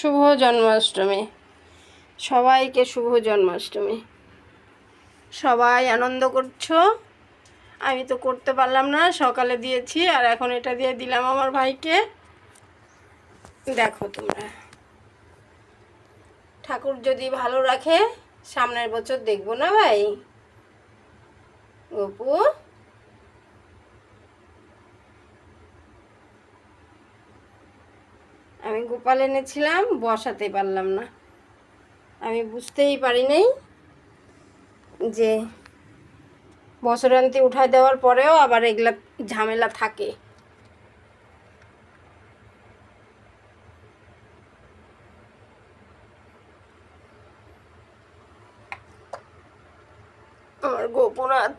শুভ জন্মাষ্টমী। সবাইকে শুভ জন্মাষ্টমী। সবাই আনন্দ করছো, আমি তো করতে পারলাম না, সকালে দিয়েছি আর এখন এটা দিয়ে দিলাম আমার ভাইকে। দেখো তোমরা, ঠাকুর যদি ভালো রাখে সামনের বছর দেখবো না ভাই? গপু, আমি গোপাল এনেছিলাম, বসাতে পারলাম না। আমি বুঝতেই পারি নাই যে বছরান্তি উঠায় দেওয়ার পরেও আবার এগুলা ঝামেলা থাকে। আমার গোপুনাথ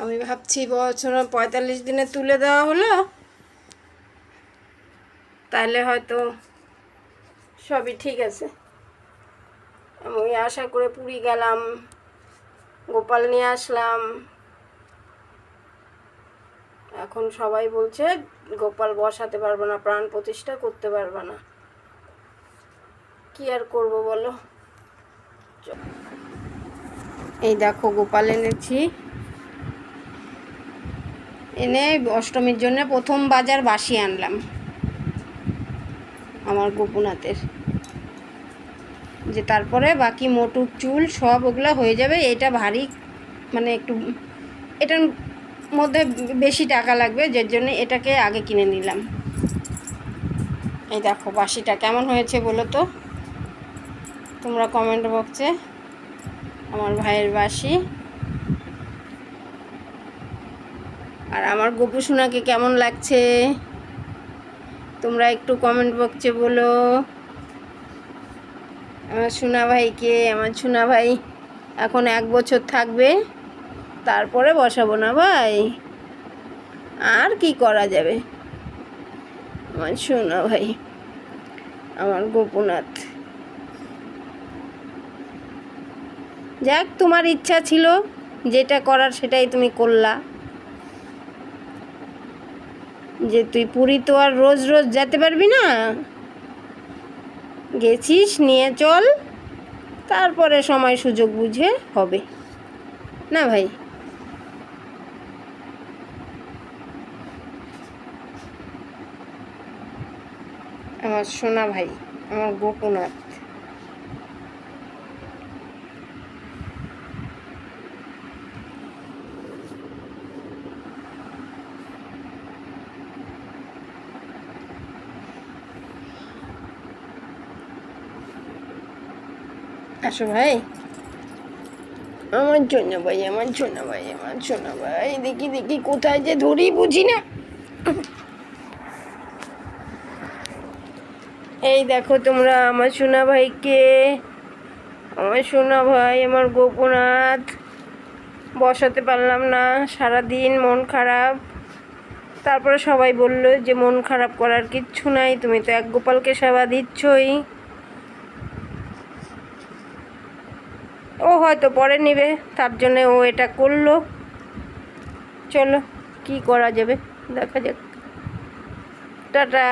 আমি ভাবছি বছর 45 দিনে তুলে দেওয়া হলো, তাহলে হয়তো সবই ঠিক আছে। আমি আশা করে পুরী গেলাম, গোপাল নিয়ে আসলাম, এখন সবাই বলছে গোপাল বসাতে পারবে না, প্রাণ প্রতিষ্ঠা করতে পারবে না। কি আর করব বলো? এই দেখো গোপাল এনেছি, এনে অষ্টমীর জন্য প্রথম বাজার বাসি আনলাম আমার গোপুনাথের, যে তারপরে বাকি মোটুক চুল সব ওগুলো হয়ে যাবে। এটা ভারী, মানে একটু এটার মধ্যে বেশি টাকা লাগবে, যার জন্য এটাকে আগে কিনে নিলাম। এই দেখো বাসিটা কেমন হয়েছে বলো তো তোমরা কমেন্ট বক্সে। আমার ভাইয়ের বাসি। আর আমার গোপু সোনাকে কেমন লাগছে তোমরা একটু কমেন্ট বক্সে বলো। আমার সোনা ভাইকে, আমার সোনা ভাই এখন 1 বছর থাকবে, তারপরে বসাবো না ভাই, আর কি করা যাবে। আমার সোনা ভাই, আমার গোপুনাথ। যাক, তোমার ইচ্ছা ছিল, যেটা করার সেটাই তুমি করলা। যে তুই পুরী তো আর রোজ রোজ যেতে পারবি না, গেছিস, নিয়ে চল, তারপরে সময় সুযোগ বুঝে হবে না ভাই? আমার সোনা ভাই, আমার গোপুনাথ। আসো ভাই, আমার জন্য ভাই, আমার জন্য ভাই, আমার জন্য ভাই। দেখি দেখি কোথায় যে ধরি বুঝি না। এই দেখো তোমরা আমার সোনা ভাইকে, আমার সোনা ভাই, আমার গোপুনাথ। বসাতে পারলাম না, সারাদিন মন খারাপ। তারপরে সবাই বলল যে মন খারাপ করার কিচ্ছু নাই, তুমি তো এক গোপালকে সেবা দিচ্ছই। ও হয়তো পরে নেবে, তার জন্য ও এটা করলো। চলো, কি করা যাবে দেখা যাক। টাটা।